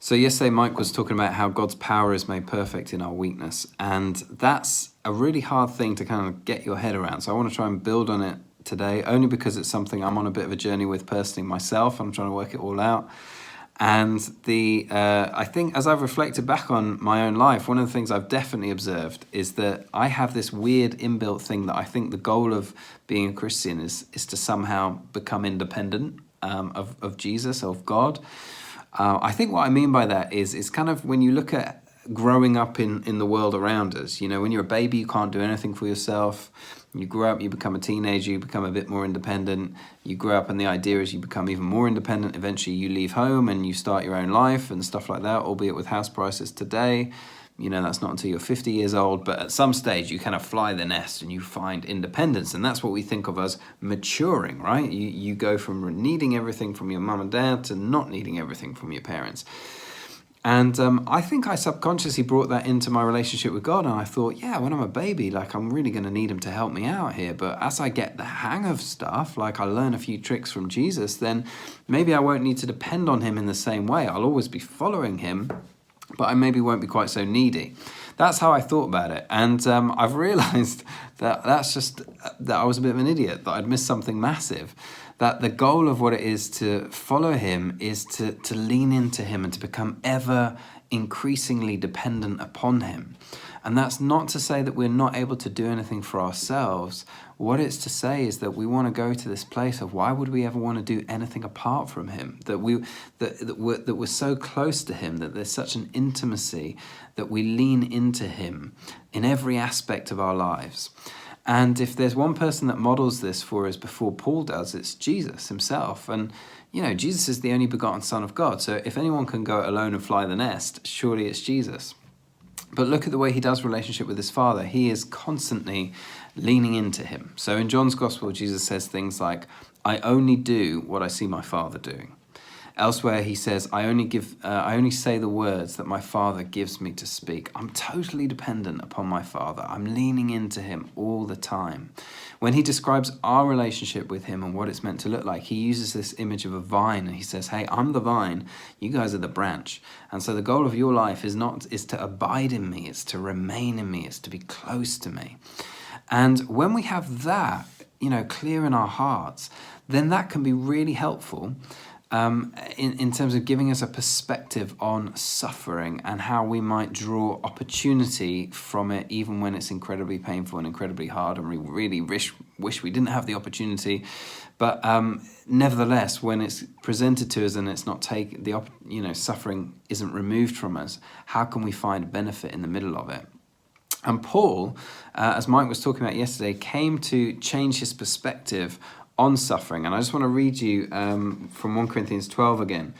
So yesterday Mike was talking about how God's power is made perfect in our weakness, and that's a really hard thing to kind of get your head around. So I want to try and build on it today, only because it's something I'm on a bit of a journey with personally myself. I'm trying to work it all out. And I think as I've reflected back on my own life, one of the things I've definitely observed is that I have this weird inbuilt thing that I think the goal of being a Christian is to somehow become independent of Jesus, of God. I think what I mean by that is kind of when you look at growing up in the world around us, when you're a baby, you can't do anything for yourself. You grow up, you become a teenager, you become a bit more independent. You grow up and the idea is you become even more independent. Eventually you leave home and you start your own life and stuff like that, albeit with house prices today. That's not until you're 50 years old, but at some stage you kind of fly the nest and you find independence. And that's what we think of as maturing, right? You go from needing everything from your mum and dad to not needing everything from your parents. And I think I subconsciously brought that into my relationship with God. And I thought, yeah, when I'm a baby, I'm really going to need him to help me out here. But as I get the hang of stuff, I learn a few tricks from Jesus, then maybe I won't need to depend on him in the same way. I'll always be following him, but I maybe won't be quite so needy. That's how I thought about it. And I've realized that that's just that I was a bit of an idiot, that I'd missed something massive. That the goal of what it is to follow him is to lean into him and to become ever increasingly dependent upon him. And that's not to say that we're not able to do anything for ourselves. What it's to say is that we want to go to this place of why would we ever want to do anything apart from him? That we're so close to him, that there's such an intimacy that we lean into him in every aspect of our lives. And if there's one person that models this for us before Paul does, it's Jesus himself. And, Jesus is the only begotten Son of God. So if anyone can go it alone and fly the nest, surely it's Jesus. But look at the way he does relationship with his Father. He is constantly leaning into him. So in John's Gospel, Jesus says things like, I only do what I see my Father doing. Elsewhere, he says, I only say the words that my Father gives me to speak. I'm totally dependent upon my Father. I'm leaning into him all the time. When he describes our relationship with him and what it's meant to look like, he uses this image of a vine and he says, hey, I'm the vine, you guys are the branch. And so the goal of your life is to abide in me, it's to remain in me, it's to be close to me. And when we have that, clear in our hearts, then that can be really helpful in terms of giving us a perspective on suffering and how we might draw opportunity from it, even when it's incredibly painful and incredibly hard, and we really wish we didn't have the opportunity. But nevertheless, when it's presented to us and it's not suffering isn't removed from us, how can we find benefit in the middle of it? And Paul, as Mike was talking about yesterday, came to change his perspective on suffering. And I just want to read you from 1 Corinthians 12 again.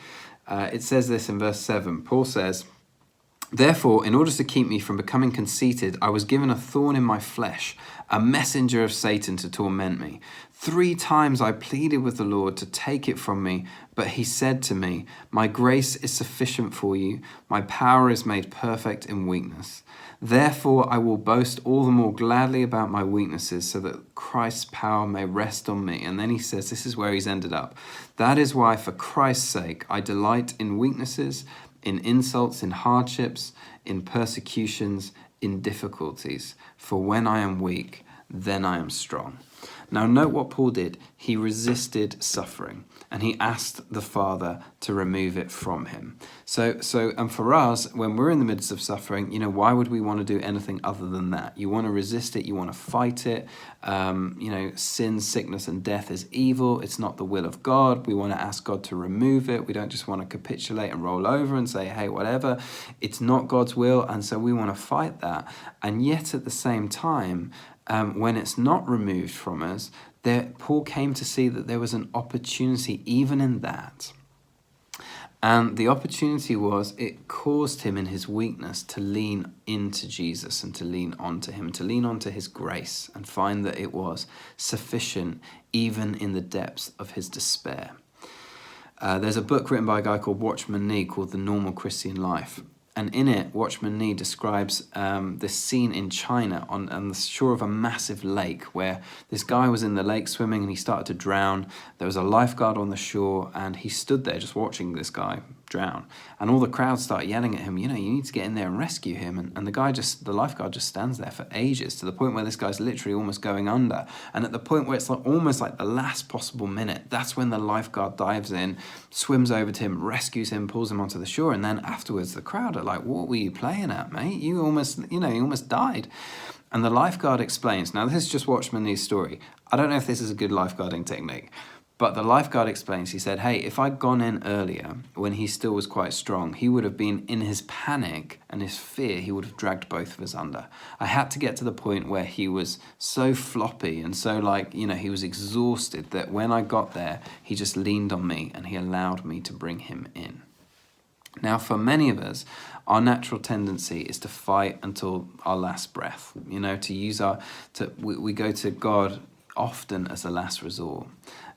It says this in verse 7. Paul says, therefore, in order to keep me from becoming conceited, I was given a thorn in my flesh, a messenger of Satan to torment me. 3 times I pleaded with the Lord to take it from me, but he said to me, my grace is sufficient for you. My power is made perfect in weakness. Therefore, I will boast all the more gladly about my weaknesses so that Christ's power may rest on me. And then he says, this is where he's ended up. That is why, for Christ's sake, I delight in weaknesses, in insults, in hardships, in persecutions, in difficulties. For when I am weak, then I am strong. Now note what Paul did. He resisted suffering and he asked the Father to remove it from him. So and for us, when we're in the midst of suffering, why would we want to do anything other than that? You want to resist it. You want to fight it. Sin, sickness, and death is evil. It's not the will of God. We want to ask God to remove it. We don't just want to capitulate and roll over and say, hey, whatever. It's not God's will. And so we want to fight that. And yet at the same time, when it's not removed from us, Paul came to see that there was an opportunity even in that. And the opportunity was, it caused him in his weakness to lean into Jesus and to lean onto him, to lean onto his grace and find that it was sufficient even in the depths of his despair. There's a book written by a guy called Watchman Nee called The Normal Christian Life. And in it, Watchman Nee describes this scene in China on the shore of a massive lake where this guy was in the lake swimming and he started to drown. There was a lifeguard on the shore and he stood there just watching this guy drown. And all the crowd start yelling at him, you need to get in there and rescue him. And the lifeguard just stands there for ages, to the point where this guy's literally almost going under. And at the point where it's almost like the last possible minute, that's when the lifeguard dives in, swims over to him, rescues him, pulls him onto the shore. And then afterwards, the crowd are like, what were you playing at, mate? You almost died. And the lifeguard explains, now this is just Watchman Nee's story. I don't know if this is a good lifeguarding technique, but the lifeguard explains, he said, hey, if I'd gone in earlier when he still was quite strong, he would have been, in his panic and his fear, he would have dragged both of us under. I had to get to the point where he was so floppy and so he was exhausted, that when I got there, he just leaned on me and he allowed me to bring him in. Now, for many of us, our natural tendency is to fight until our last breath, we go to God often as a last resort.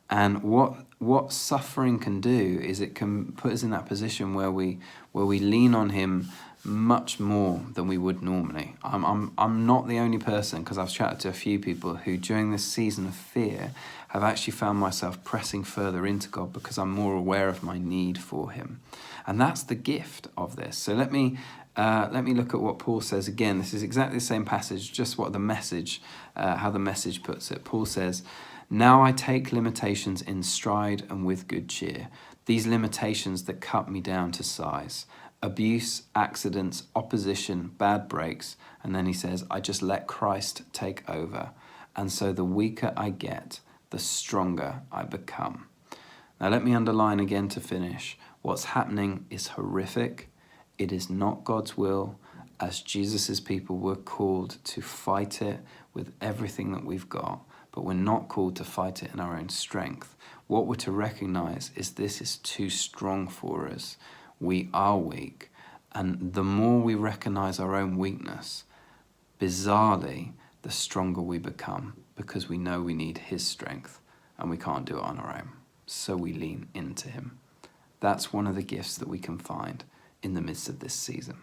And what suffering can do is it can put us in that position where we lean on him much more than we would normally. I'm not the only person, because I've chatted to a few people who during this season of fear have actually found myself pressing further into God because I'm more aware of my need for him. And that's the gift of this. So let me look at what Paul says again. This is exactly the same passage, just what how the message puts it. Paul says, now I take limitations in stride and with good cheer. These limitations that cut me down to size. Abuse, accidents, opposition, bad breaks. And then he says, I just let Christ take over. And so the weaker I get, the stronger I become. Now let me underline again to finish. What's happening is horrific. It is not God's will. As Jesus' people, we're called to fight it with everything that we've got. But we're not called to fight it in our own strength. What we're to recognize is this is too strong for us. We are weak. And the more we recognize our own weakness, bizarrely, the stronger we become, because we know we need his strength and we can't do it on our own. So we lean into him. That's one of the gifts that we can find in the midst of this season.